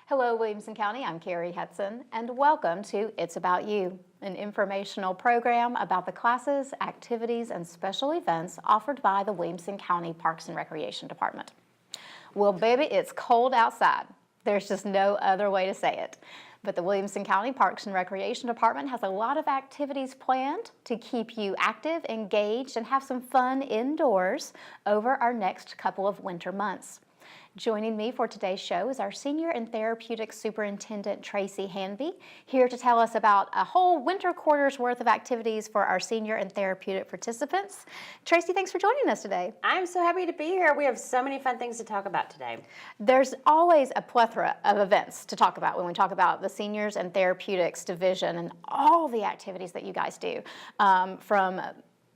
Hello, Williamson County. I'm Kerri, Hudson, and welcome to It's About You, an informational program about the classes, activities, and special events offered by the Williamson County Parks and Recreation Department. Well, baby, it's cold outside. There's just no other way to say it. But the Williamson County Parks and Recreation Department has a lot of activities planned to keep you active, engaged, and have some fun indoors over our next couple of winter months. Joining me for today's show is our Senior and Therapeutic Superintendent, Traci Hamby, here to tell us about a whole winter quarter's worth of activities for our Senior and Therapeutic participants. Traci, thanks for joining us today. I'm so happy to be here. We have so many fun things to talk about today. There's always a plethora of events to talk about when we talk about the Seniors and Therapeutics Division and all the activities that you guys do from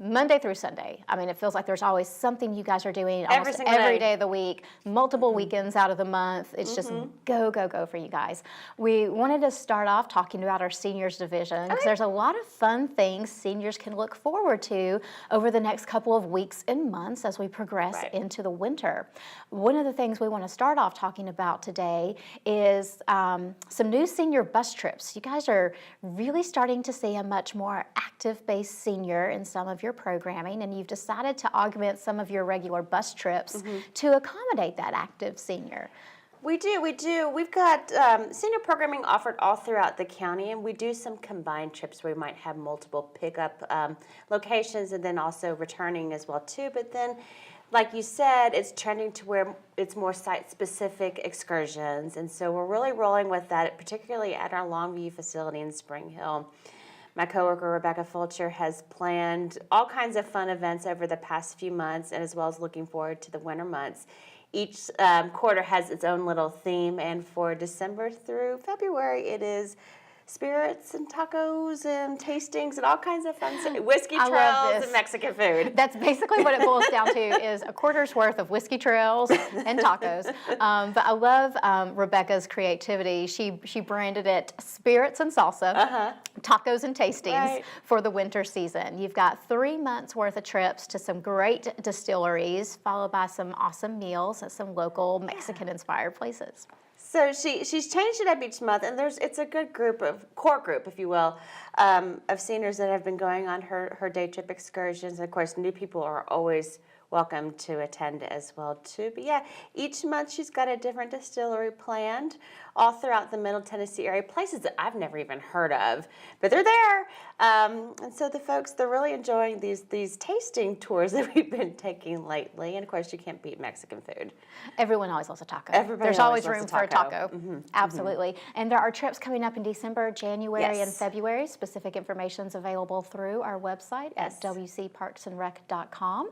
Monday through Sunday. I mean, it feels like there's always something you guys are doing almost every day of the week, multiple weekends out of the month. It's just go, go, go for you guys. We wanted to start off talking about our seniors division because there's a lot of fun things seniors can look forward to over the next couple of weeks and months as we progress into the winter. One of the things we want to start off talking about today is some new senior bus trips. You guys are really starting to see a much more active-based senior in some of your programming, and you've decided to augment some of your regular bus trips to accommodate that active senior. We do. We've got senior programming offered all throughout the county, and we do some combined trips where we might have multiple pickup locations and then also returning as well too. But then, like you said, it's trending to where it's more site-specific excursions, and so we're really rolling with that, particularly at our Longview facility in Spring Hill. My coworker, Rebecca Fulcher, has planned all kinds of fun events over the past few months, and as well as looking forward to the winter months. Each quarter has its own little theme, and for December through February, it is spirits and tacos and tastings and all kinds of fun whiskey trails and Mexican food. That's basically what it boils down to, is a quarter's worth of whiskey trails and tacos. But I love Rebecca's creativity. She branded it spirits and salsa, tacos and tastings for the winter season. You've got 3 months worth of trips to some great distilleries, followed by some awesome meals at some local Mexican-inspired places. So she's changed it up each month, and it's a good core group, if you will, of seniors that have been going on her day trip excursions. And of course, new people are always welcome to attend as well too. But yeah, each month she's got a different distillery planned all throughout the Middle Tennessee area, places that I've never even heard of, but they're there. And so the folks, they're really enjoying these tasting tours that we've been taking lately. And of course, you can't beat Mexican food. Everyone always loves a taco. There's always room for a taco. Absolutely. And there are trips coming up in December, January, and February. Specific information is available through our website at wcparksandrec.com.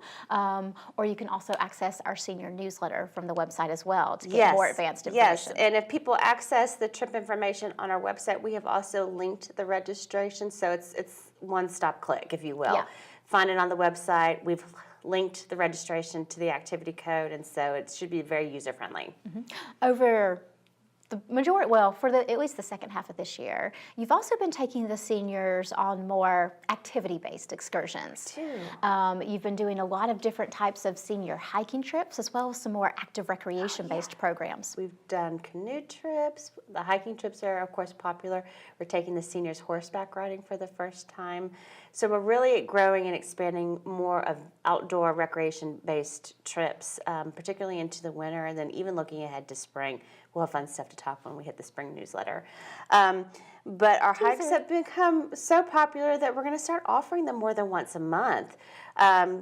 Or you can also access our senior newsletter from the website as well to get more advanced information. Yes, and if people access the trip information on our website, we have also linked the registration, so it's one-stop click, if you will. Find it on the website. We've linked the registration to the activity code, and so it should be very user-friendly. Over the majority, well, for at least the second half of this year, you've also been taking the seniors on more activity-based excursions. You've been doing a lot of different types of senior hiking trips, as well as some more active recreation-based programs. We've done canoe trips. The hiking trips are, of course, popular. We're taking the seniors horseback riding for the first time. So we're really growing and expanding more of outdoor recreation-based trips, particularly into the winter, and then even looking ahead to spring. We'll have fun stuff to talk when we hit the spring newsletter. But our hikes have become so popular that we're going to start offering them more than once a month.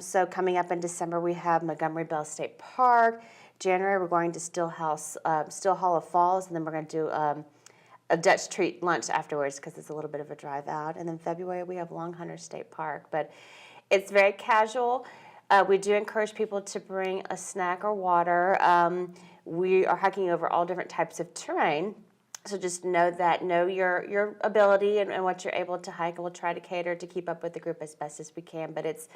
So coming up in December, we have Montgomery Bell State Park. January, we're going to Still Hall of Falls, and then we're going to do a Dutch treat lunch afterwards because it's a little bit of a drive out. And then February, we have Long Hunter State Park. But it's very casual. We do encourage people to bring a snack or water. We are hiking over all different types of terrain. So just know your ability and what you're able to hike, and we'll try to cater to keep up with the group as best as we can. But it's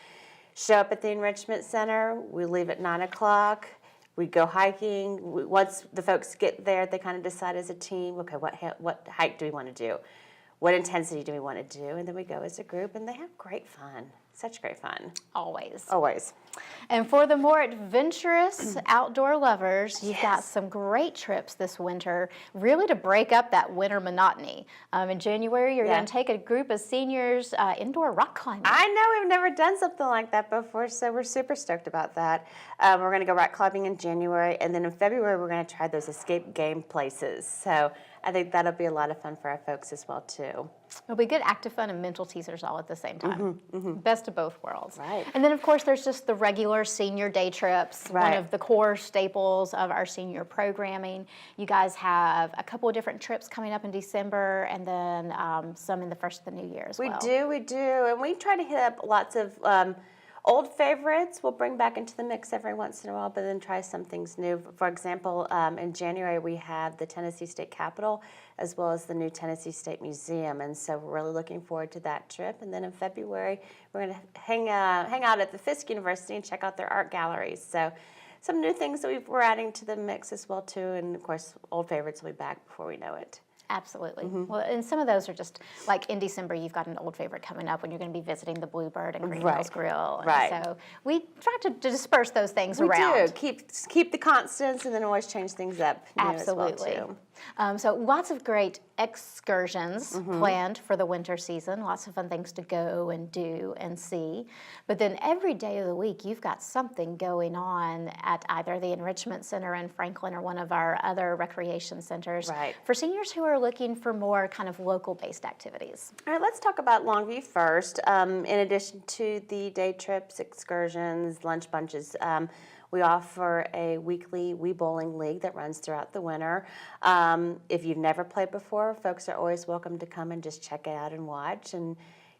show up at the Enrichment Center. We leave at 9 o'clock. We go hiking. Once the folks get there, they kind of decide as a team, okay, what hike do we want to do? What intensity do we want to do? And then we go as a group, and they have great fun. Such great fun. Always. Always. And for the more adventurous outdoor lovers, you've got some great trips this winter, really to break up that winter monotony. In January, you're going to take a group of seniors indoor rock climbing. I know, we've never done something like that before, so we're super stoked about that. We're going to go rock climbing in January, and then in February, we're going to try those escape game places. So I think that'll be a lot of fun for our folks as well, too. It'll be good active fun and mental teasers all at the same time. Best of both worlds. Right. And then, of course, there's just the regular senior day trips, one of the core staples of our senior programming. You guys have a couple of different trips coming up in December, and then some in the first of the new year as well. We do. And we try to hit up lots of old favorites we'll bring back into the mix every once in a while, but then try some things new. For example, in January, we have the Tennessee State Capitol as well as the new Tennessee State Museum, and so we're really looking forward to that trip. And then in February, we're going to hang out at the Fisk University and check out their art galleries. So some new things that we're adding to the mix as well, too, and of course, old favorites will be back before we know it. Absolutely. Well, and some of those are just, like in December, you've got an old favorite coming up when you're going to be visiting the Bluebird and Green Hills Grill. And so we try to disperse those things around. We do. Keep the constants and then always change things up. Absolutely. As well, too. So lots of great excursions planned for the winter season, lots of fun things to go and do and see. But then every day of the week, you've got something going on at either the Enrichment Center in Franklin or one of our other recreation centers for seniors who are looking for more kind of local-based activities. All right, let's talk about Longview first. In addition to the day trips, excursions, lunch bunches, we offer a weekly Wii Bowling League that runs throughout the winter. If you've never played before, folks are always welcome to come and just check it out and watch and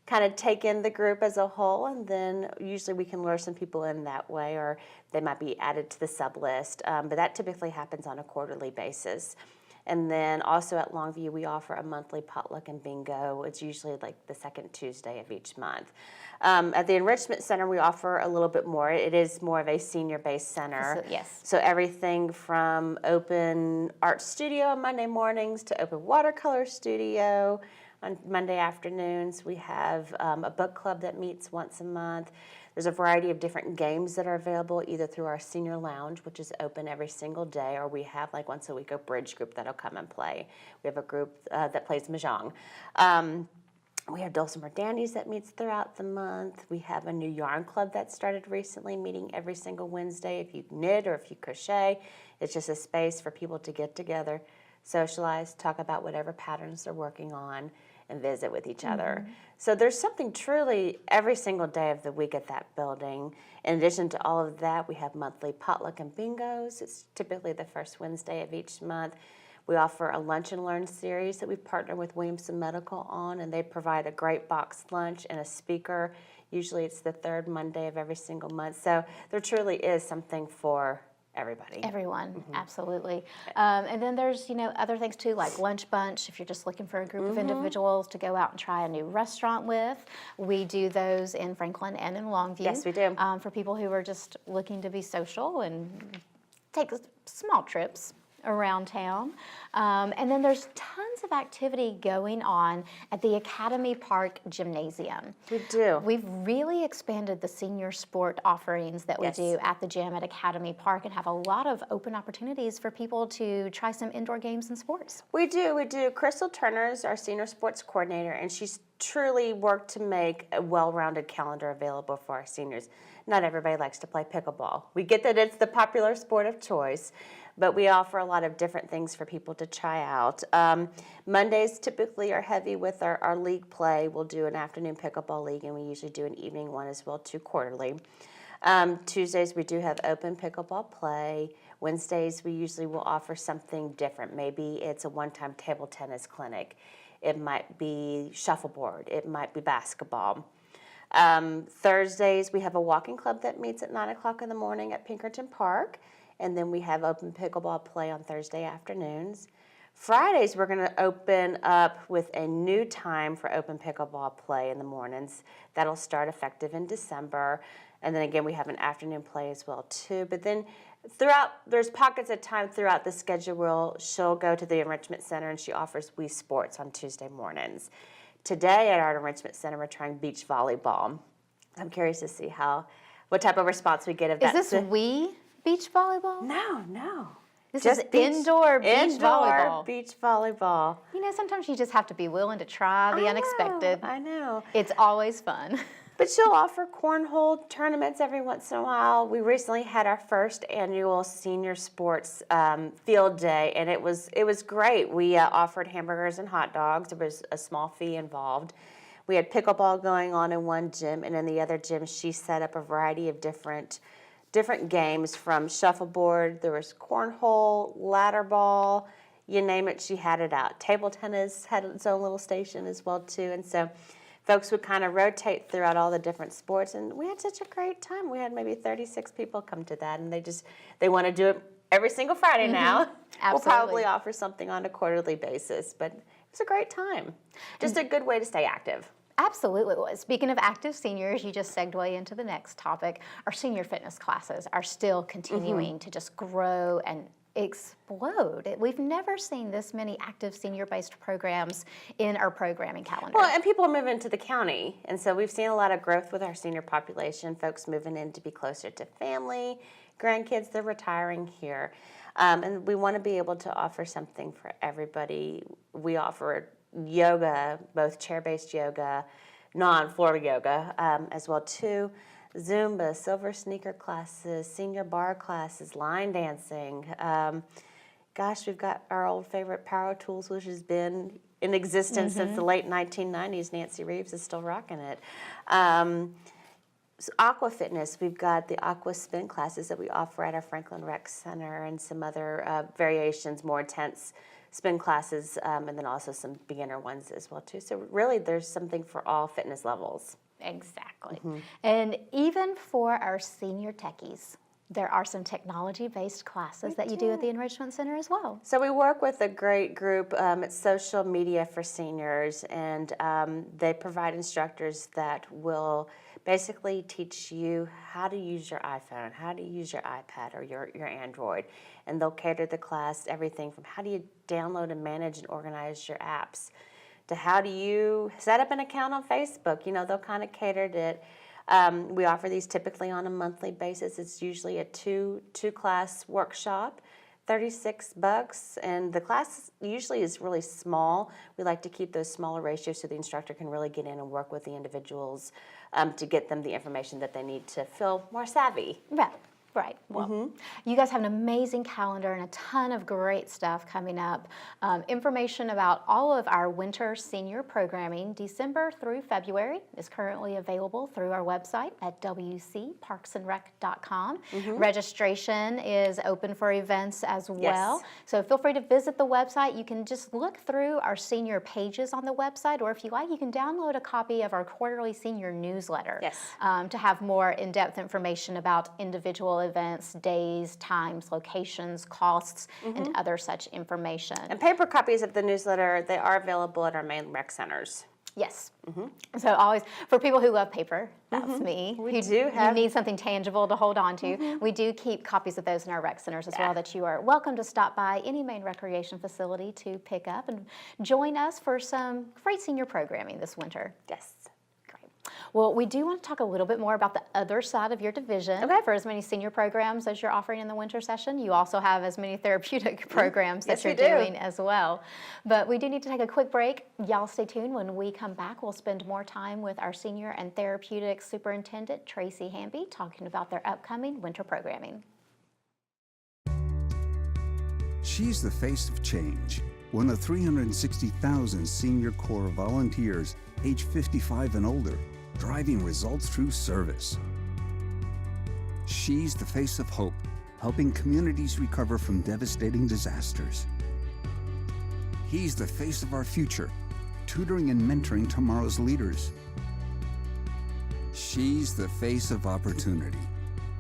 kind of take in the group as a whole, and then usually we can lure some people in that way, or they might be added to the sub list, but that typically happens on a quarterly basis. And then also at Longview, we offer a monthly potluck and bingo. It's usually like the second Tuesday of each month. At the Enrichment Center, we offer a little bit more. It is more of a senior-based center. Yes. So everything from open art studio on Monday mornings to open watercolor studio on Monday afternoons. We have a book club that meets once a month. There's a variety of different games that are available either through our senior lounge, which is open every single day, or we have like once a week a bridge group that'll come and play. We have a group that plays mahjong. We have Dulcimer Dandies that meets throughout the month. We have a new yarn club that started recently, meeting every single Wednesday. If you knit or if you crochet, it's just a space for people to get together, socialize, talk about whatever patterns they're working on, and visit with each other. So there's something truly every single day of the week at that building. In addition to all of that, we have monthly potluck and bingos. It's typically the first Wednesday of each month. We offer a lunch and learn series that we partner with Williamson Medical on, and they provide a great boxed lunch and a speaker. Usually it's the third Monday of every single month. So there truly is something for everybody. Everyone, absolutely. And then there's, other things too, like lunch bunch, if you're just looking for a group of individuals to go out and try a new restaurant with. We do those in Franklin and in Longview. Yes, we do. For people who are just looking to be social and take small trips around town. And then there's tons of activity going on at the Academy Park Gymnasium. We do. We've really expanded the senior sport offerings that we do at the gym at Academy Park and have a lot of open opportunities for people to try some indoor games and sports. We do. Crystal Turner is our senior sports coordinator, and she's truly worked to make a well-rounded calendar available for our seniors. Not everybody likes to play pickleball. We get that it's the popular sport of choice, but we offer a lot of different things for people to try out. Mondays typically are heavy with our league play. We'll do an afternoon pickleball league, and we usually do an evening one as well, too, quarterly. Tuesdays we do have open pickleball play. Wednesdays we usually will offer something different. Maybe it's a one-time table tennis clinic. It might be shuffleboard. It might be basketball. Thursdays we have a walking club that meets at 9 o'clock in the morning at Pinkerton Park. And then we have open pickleball play on Thursday afternoons. Fridays, we're going to open up with a new time for open pickleball play in the mornings. That'll start effective in December. And then again, we have an afternoon play as well, too. But then there's pockets of time throughout the schedule. She'll go to the Enrichment Center, and she offers Wii Sports on Tuesday mornings. Today at our Enrichment Center, we're trying beach volleyball. I'm curious to see how what type of response we get of that. Is this beach volleyball? No. This Just is indoor beach volleyball. beach volleyball. You know, sometimes you just have to be willing to try the unexpected. I know. It's always fun. But she'll offer cornhole tournaments every once in a while. We recently had our first annual senior sports field day, and it was great. We offered hamburgers and hot dogs. There was a small fee involved. We had pickleball going on in one gym, and in the other gym, she set up a variety of different games, from shuffleboard. There was cornhole, ladder ball, you name it, she had it out. Table tennis had its own little station as well too, and so folks would kind of rotate throughout all the different sports, and we had such a great time. We had maybe 36 people come to that, and they want to do it every single Friday now. Absolutely. We'll probably offer something on a quarterly basis, but it was a great time. Just a good way to stay active. Absolutely was. Speaking of active seniors, you just segued into the next topic. Our senior fitness classes are still continuing to just grow and explode. We've never seen this many active senior-based programs in our programming calendar. Well, and people are moving to the county, and so we've seen a lot of growth with our senior population, folks moving in to be closer to family, grandkids, they're retiring here. And we want to be able to offer something for everybody. We offer yoga, both chair-based yoga, non-floor yoga, as well too. Zumba, silver sneaker classes, senior bar classes, line dancing. Gosh, we've got our old favorite Power Tools, which has been in existence since the late 1990s. Nancy Reeves is still rocking it. So Aqua Fitness, we've got the Aqua Spin classes that we offer at our Franklin Rec Center, and some other variations, more intense spin classes, and then also some beginner ones as well too. So really there's something for all fitness levels. Exactly. And even for our senior techies, there are some technology-based classes that you do at the Enrichment Center as well. So we work with a great group. It's Social Media for Seniors, and they provide instructors that will basically teach you how to use your iPhone, how to use your iPad or your Android. And they'll cater the class everything from how do you download and manage and organize your apps, to how do you set up an account on Facebook. You know, they'll kind of cater it. We offer these typically on a monthly basis. It's usually a two-class workshop, $36, and the class usually is really small. We like to keep those smaller ratios so the instructor can really get in and work with the individuals to get them the information that they need to feel more savvy. Right. Well, you guys have an amazing calendar and a ton of great stuff coming up. Information about all of our winter senior programming, December through February, is currently available through our website at wcparksandrec.com. Registration is open for events as well. Yes. So feel free to visit the website. You can just look through our senior pages on the website, or if you like, you can download a copy of our quarterly senior newsletter to have more in-depth information about individual events, days, times, locations, costs, and other such information. And paper copies of the newsletter, they are available at our main rec centers. Yes. So always, for people who love paper, that's me. We who, do have. who need something tangible to hold on to. We do keep copies of those in our rec centers as well, that you are welcome to stop by any main recreation facility to pick up and join us for some great senior programming this winter. Yes. Well, we do want to talk a little bit more about the other side of your division. For as many senior programs as you're offering in the winter session, you also have as many therapeutic programs that you're doing as well. But we do need to take a quick break. Y'all stay tuned. When we come back, we'll spend more time with our senior and therapeutic superintendent, Traci Hamby, talking about their upcoming winter programming. She's the face of change, one of 360,000 Senior Corps volunteers age 55 and older, driving results through service. She's the face of hope, helping communities recover from devastating disasters. He's the face of our future, tutoring and mentoring tomorrow's leaders. She's the face of opportunity,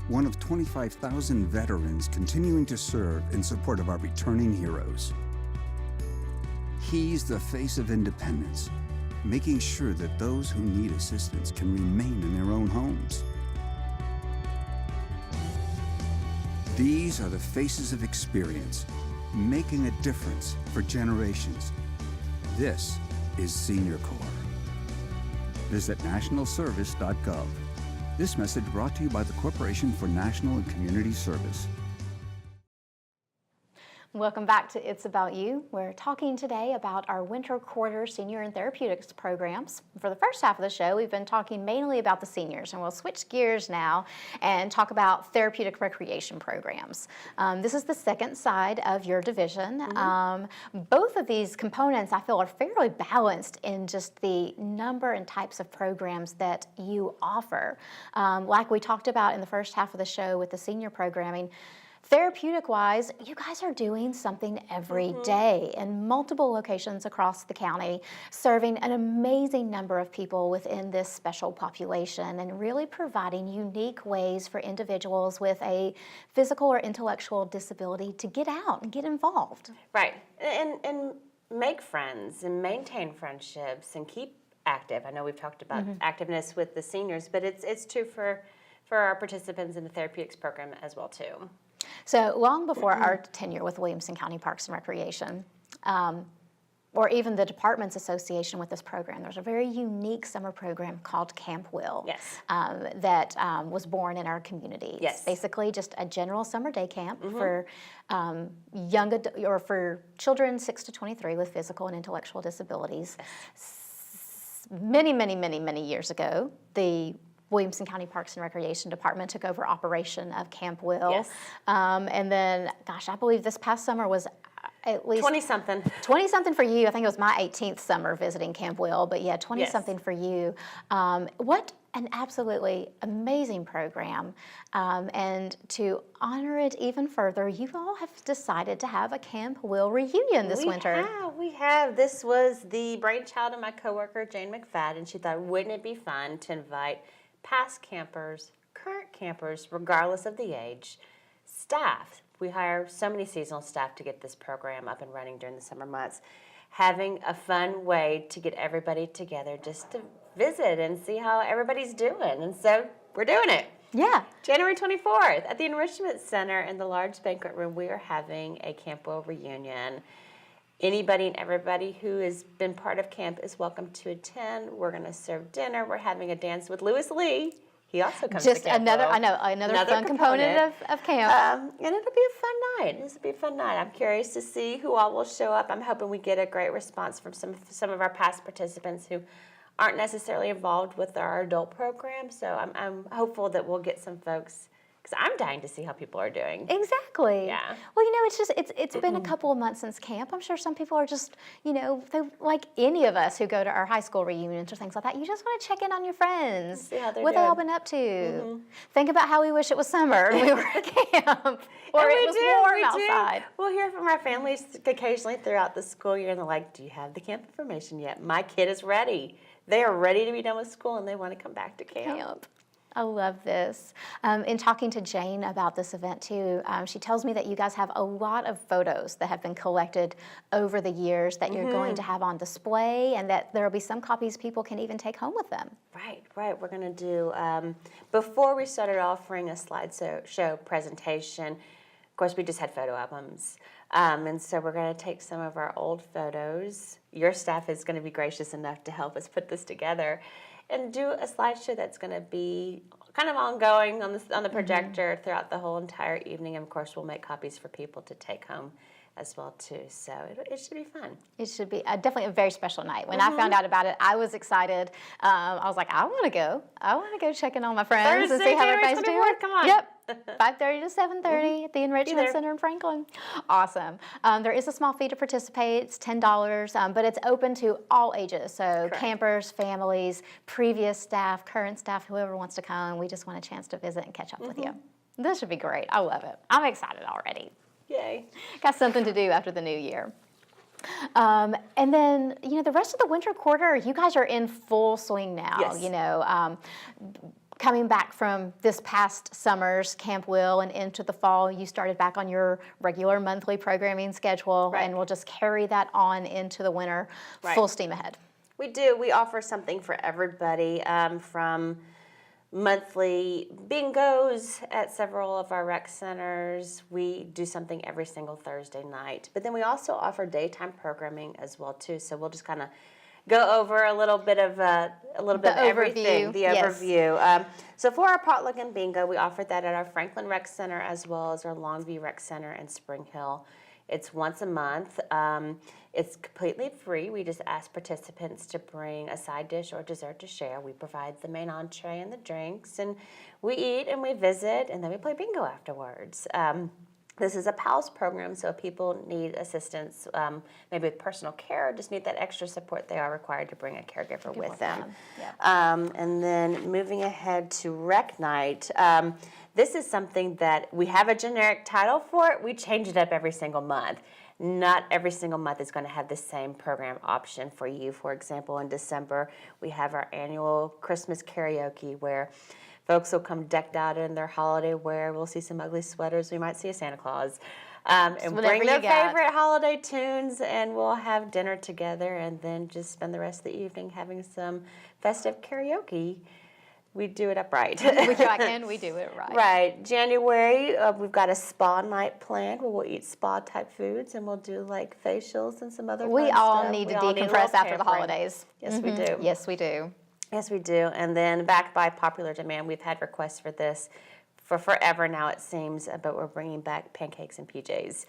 one of 25,000 veterans continuing to serve in support of our returning heroes. He's the face of independence, making sure that those who need assistance can remain in their own homes. These are the faces of experience, making a difference for generations. This is Senior Corps. Visit nationalservice.gov. This message brought to you by the Corporation for National and Community Service. Welcome back to It's About You. We're talking today about our winter quarter senior and therapeutics programs. For the first half of the show, we've been talking mainly about the seniors, and we'll switch gears now and talk about therapeutic recreation programs. This is the second side of your division. Both of these components, I feel, are fairly balanced in just the number and types of programs that you offer. Like we talked about in the first half of the show with the senior programming, therapeutic-wise, you guys are doing something every day in multiple locations across the county, serving an amazing number of people within this special population and really providing unique ways for individuals with a physical or intellectual disability to get out and get involved. Right, and make friends and maintain friendships and keep active. I know we've talked about activeness with the seniors, but it's true for our participants in the therapeutics program as well too. So long before our tenure with Williamson County Parks and Recreation, or even the department's association with this program, there's a very unique summer program called Camp Will. Yes. That was born in our community. Yes. It's basically just a general summer day camp for for children 6 to 23 with physical and intellectual disabilities. Many, many, many, many years ago, the Williamson County Parks and Recreation Department took over operation of Camp Will. Yes. And then, gosh, I believe this past summer was at least 20-something. 20-something for you. I think it was my 18th summer visiting Camp Will, but yeah, 20-something for you. What an absolutely amazing program. And to honor it even further, you all have decided to have a Camp Will reunion this winter. We have. This was the brainchild of my coworker, Jane McFadden. She thought, wouldn't it be fun to invite past campers, current campers, regardless of the age, staff. We hire so many seasonal staff to get this program up and running during the summer months. Having a fun way to get everybody together just to visit and see how everybody's doing. And so we're doing it. Yeah. January 24th at the Enrichment Center in the large banquet room, we are having a Camp Will reunion. Anybody and everybody who has been part of camp is welcome to attend. We're going to serve dinner. We're having a dance with Lewis Lee. He also comes Just to Camp another, Will. I know, another fun component of camp. And it'll be a fun night. This will be a fun night. I'm curious to see who all will show up. I'm hoping we get a great response from some of our past participants who aren't necessarily involved with our adult program. So I'm hopeful that we'll get some folks, because I'm dying to see how people are doing. Exactly. Yeah. Well, it's been a couple of months since camp. I'm sure some people are just, they, like any of us who go to our high school reunions or things like that, you just want to check in on your friends. See how they're what they all doing. been up to. Think about how we wish it was summer and we were at camp. Or it was warm outside. We'll hear from our families occasionally throughout the school year, and they're like, do you have the camp information yet? My kid is ready. They are ready to be done with school, and they want to come back to camp. I love this. In talking to Jane about this event too, she tells me that you guys have a lot of photos that have been collected over the years that you're going to have on display, and that there will be some copies people can even take home with them. Right. We're going to do, before we started offering a slideshow presentation, of course, we just had photo albums. And so we're going to take some of our old photos. Your staff is going to be gracious enough to help us put this together and do a slideshow that's going to be kind of ongoing on the projector throughout the whole entire evening. And of course, we'll make copies for people to take home as well too. So it should be fun. It should be definitely a very special night. When I found out about it, I was excited. I was like, I want to go. I want to go check in on my friends and see how everybody's doing. Come on. Yep. 5:30 to 7:30 at the Enrichment Center in Franklin. Awesome. There is a small fee to participate. It's $10, but it's open to all ages. So Correct. Campers, families, previous staff, current staff, whoever wants to come. We just want a chance to visit and catch up with you. This should be great. I love it. I'm excited already. Yay. Got something to do after the new year. And then, the rest of the winter quarter, you guys are in full swing now. Yes. Coming back from this past summer's Camp Will and into the fall, you started back on your regular monthly programming schedule, and we'll just carry that on into the winter, full steam ahead. We do. We offer something for everybody, from monthly bingos at several of our rec centers. We do something every single Thursday night. But then we also offer daytime programming as well, too. So we'll just kind of go over a little bit of everything, the yes. overview. So for our potluck and bingo, we offer that at our Franklin Rec Center as well as our Longview Rec Center in Spring Hill. It's once a month. It's completely free. We just ask participants to bring a side dish or dessert to share. We provide the main entree and the drinks, and we eat and we visit, and then we play bingo afterwards. This is a PALS program, so if people need assistance, maybe with personal care, or just need that extra support, they are required to bring a caregiver with them. Yeah. And then moving ahead to Rec Night, this is something that we have a generic title for it. We change it up every single month. Not every single month is going to have the same program option for you. For example, in December, we have our annual Christmas karaoke where folks will come decked out in their holiday wear. We'll see some ugly sweaters. We might see a Santa Claus. And bring their favorite holiday tunes, and we'll have dinner together and then just spend the rest of the evening having some festive karaoke. We do it up right. We try and we do it right. Right. January, we've got a spa night planned where we'll eat spa-type foods, and we'll do like facials and some other We fun all stuff. need to We all need a decompress little after the pampering. holidays. Yes, we do. Yes, we do. Yes, we do. And then backed by popular demand, we've had requests for this for forever now, it seems, but we're bringing back pancakes and PJs.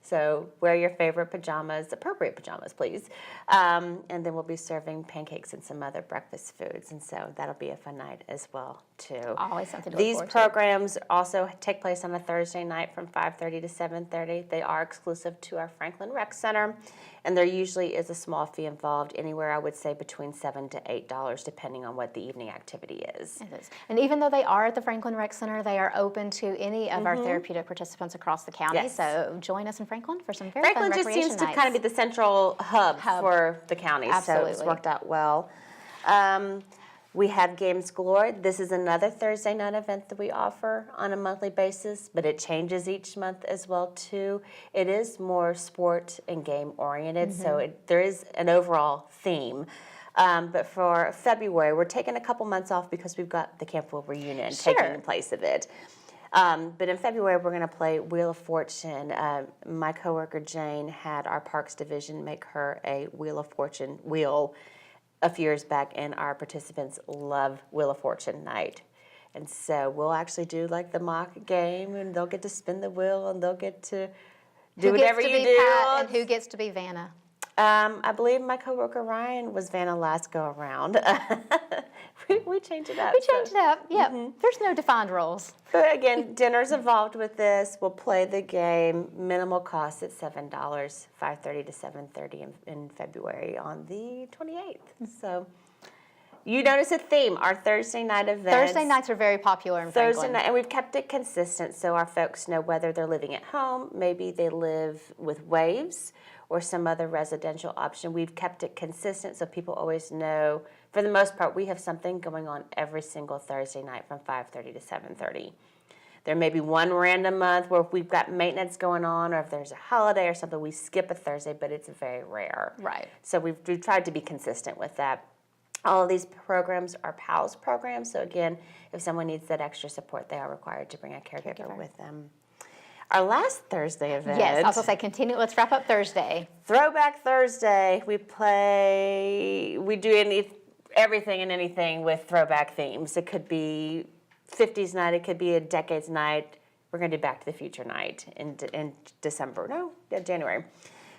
So wear your favorite pajamas, appropriate pajamas, please. And then we'll be serving pancakes and some other breakfast foods. And so that'll be a fun night as well, too. Always something to look These forward to. programs also take place on a Thursday night from 5:30 to 7:30. They are exclusive to our Franklin Rec Center. And there usually is a small fee involved, anywhere I would say between $7 to $8, depending on what the evening activity is. It is. And even though they are at the Franklin Rec Center, they are open to any of our therapeutic participants across the county. Yes. So join us in Franklin for some very Franklin fun just recreation seems to nights. kind of be the central hub for the county, so it's Absolutely. worked out well. We have Games Galore. This is another Thursday night event that we offer on a monthly basis, but it changes each month as well too. It is more sport and game oriented, so there is an overall theme. But for February, we're taking a couple months off because we've got the Camp Will reunion taking place of it. But in February, we're going to play Wheel of Fortune. My coworker Jane had our Parks Division make her a Wheel of Fortune wheel a few years back, and our participants love Wheel of Fortune night. And so we'll actually do like the mock game, and they'll get to spin the wheel, and they'll get to do whatever you do. Pat, and who gets to be Vanna? I believe my coworker Ryan was Vanna last go around. we changed it up. We changed it up. Yep. There's no defined roles. But again, dinner's involved with this. We'll play the game. Minimal cost at $7, 5:30 to 7:30 in February on the 28th. So you notice a theme. Our Thursday night events. Thursday nights are very popular in Thursday Franklin. night, and we've kept it consistent so our folks know whether they're living at home, maybe they live with Waves or some other residential option. We've kept it consistent so people always know. For the most part, we have something going on every single Thursday night from 5:30 to 7:30. There may be one random month where if we've got maintenance going on or if there's a holiday or something, we skip a Thursday, but it's very rare. Right. So we've tried to be consistent with that. All of these programs are PALS programs, so again, if someone needs that extra support, they are required to bring a caregiver with them. Our last Thursday event. Yes, I was going to say continue. Let's wrap up Thursday. Throwback Thursday. We do everything and anything with throwback themes. It could be 50s night. It could be a decades night. We're going to do Back to the Future night in December. No, January.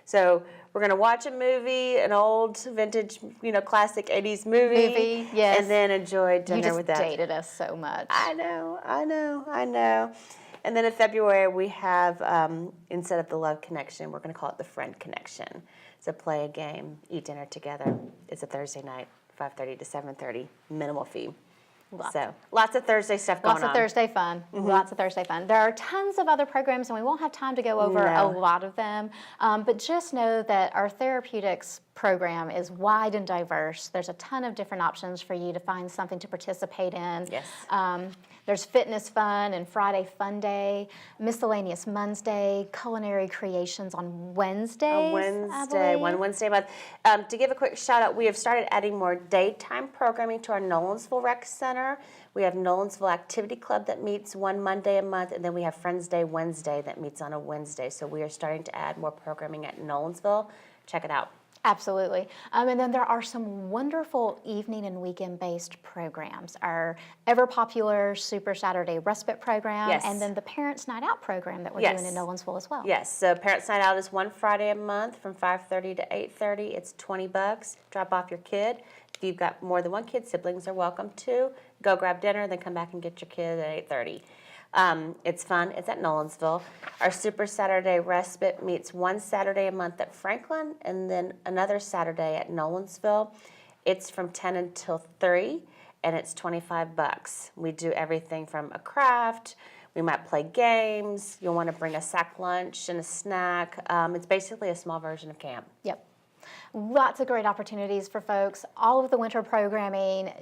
So we're going to watch a movie, an old vintage, classic 80s movie. Yes. And then enjoy dinner with that. You just dated us so much. I know. And then in February, we have, instead of the Love Connection, we're going to call it the Friend Connection. So play a game, eat dinner together. It's a Thursday night, 5:30 to 7:30, minimal fee. Lots of Thursday stuff going on. Lots of Thursday fun. Lots of Thursday fun. There are tons of other programs, and we won't have time to go over a lot of them. But just know that our therapeutics program is wide and diverse. There's a ton of different options for you to find something to participate in. Yes. There's fitness fun and Friday fun day, miscellaneous Monday, culinary creations on Wednesdays. One Wednesday a month. To give a quick shout out, we have started adding more daytime programming to our Nolensville Rec Center. We have Nolensville Activity Club that meets one Monday a month, and then we have Friends Day Wednesday that meets on a Wednesday. So we are starting to add more programming at Nolensville. Check it out. Absolutely. And then there are some wonderful evening and weekend-based programs. Our ever-popular Super Saturday Respite program, Yes. and then the Parents' Night Out program that we're Yes. doing in Nolensville as well. Yes, so Parents Night Out is one Friday a month from 5:30 to 8:30. It's $20. Drop off your kid. If you've got more than one kid, siblings are welcome too. Go grab dinner, then come back and get your kid at 8:30. It's fun. It's at Nolensville. Our Super Saturday Respite meets one Saturday a month at Franklin and then another Saturday at Nolensville. It's from 10 until 3, and it's $25. We do everything from a craft. We might play games. You'll want to bring a sack lunch and a snack. It's basically a small version of camp. Yep. Lots of great opportunities for folks. All of the winter programming,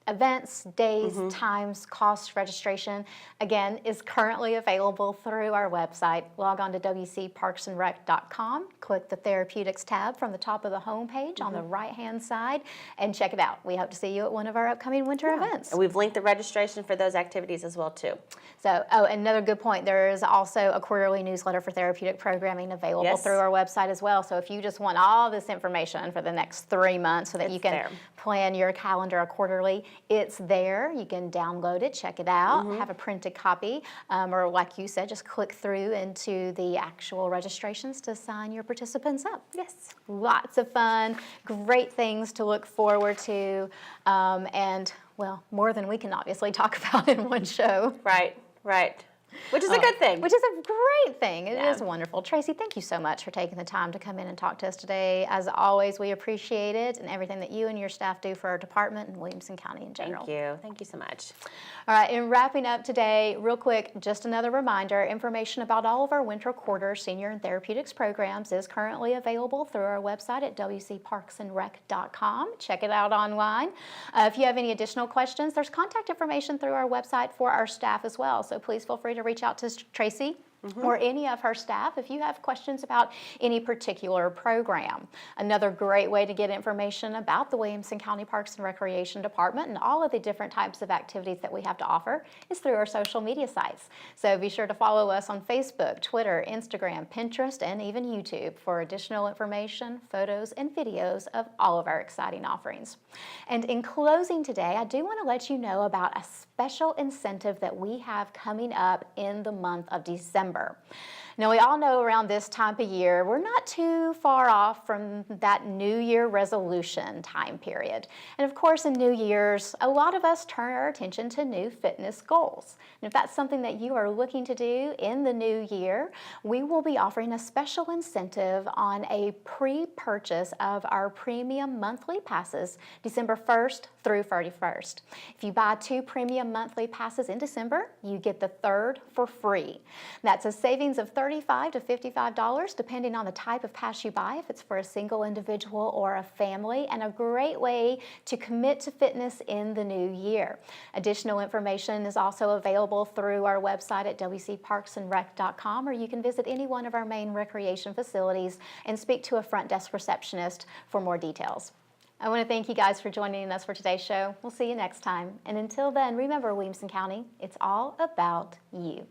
events, days, times, costs, registration, again, is currently available through our website. Log on to wcparksandrec.com, click the Therapeutics tab from the top of the homepage on the right-hand side, and check it out. We hope to see you at one of our upcoming winter events. And we've linked the registration for those activities as well, too. So, another good point, there is also a quarterly newsletter for therapeutic programming available Yes. through our website as well. So if you just want all this information for the next 3 months so that you can there. plan your calendar quarterly, it's there. You can download it, check it out, have a printed copy, or like you said, just click through into the actual registrations to sign your participants up. Yes. Lots of fun, great things to look forward to, and, well, more than we can obviously talk about in one show. Right, right. Which is a good thing. Which is a great thing. It Yeah. is wonderful. Traci, thank you so much for taking the time to come in and talk to us today. As always, we appreciate it and everything that you and your staff do for our department and Williamson County in general. Thank you. Thank you so much. All right, in wrapping up today, real quick, just another reminder, information about all of our winter quarter senior and therapeutics programs is currently available through our website at wcparksandrec.com. Check it out online. If you have any additional questions, there's contact information through our website for our staff as well, so please feel free to reach out to Traci or any of her staff if you have questions about any particular program. Another great way to get information about the Williamson County Parks and Recreation Department and all of the different types of activities that we have to offer is through our social media sites. So be sure to follow us on Facebook, Twitter, Instagram, Pinterest, and even YouTube for additional information, photos, and videos of all of our exciting offerings. And in closing today, I do want to let you know about a special incentive that we have coming up in the month of December. Now, we all know around this time of year, we're not too far off from that New Year resolution time period. And of course, in New Year's, a lot of us turn our attention to new fitness goals. And if that's something that you are looking to do in the new year, we will be offering a special incentive on a pre-purchase of our premium monthly passes December 1st through 31st. If you buy 2 premium monthly passes in December, you get the 3rd for free. That's a savings of $35 to $55 depending on the type of pass you buy, if it's for a single individual or a family, and a great way to commit to fitness in the new year. Additional information is also available through our website at wcparksandrec.com, or you can visit any one of our main recreation facilities and speak to a front desk receptionist for more details. I want to thank you guys for joining us for today's show. We'll see you next time. And until then, remember, Williamson County, it's all about you.